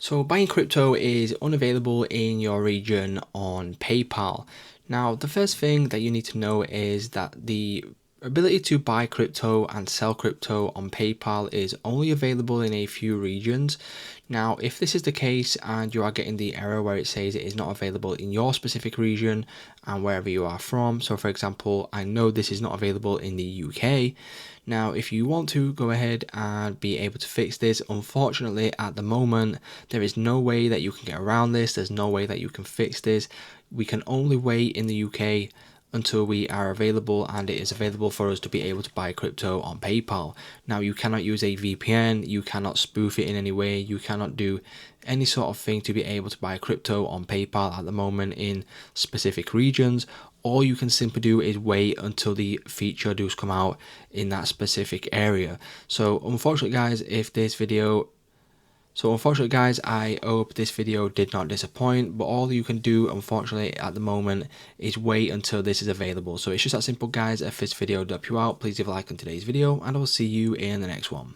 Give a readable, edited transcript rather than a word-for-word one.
So buying crypto is unavailable in your region on PayPal. Now, the first thing that you need to know is that the ability to buy crypto and sell crypto on PayPal is only available in a few regions. Now, if this is the case and you are getting the error where it says it is not available in your specific region and wherever you are from, so for example, I know this is not available in the UK. Now, if you want to go ahead and be able to fix this, unfortunately at the moment, there is no way that you can get around this. There's no way that you can fix this. We can only wait in the UK until we are available and it is available for us to be able to buy crypto on PayPal. Now, you cannot use a VPN, you cannot spoof it in any way, you cannot do any sort of thing to be able to buy crypto on PayPal at the moment in specific regions. All you can simply do is wait until the feature does come out in that specific area. So unfortunately guys, I hope this video did not disappoint, but all you can do unfortunately at the moment is wait until this is available. So it's just that simple guys. If this video did help you out, please leave a like on today's video and I will see you in the next one.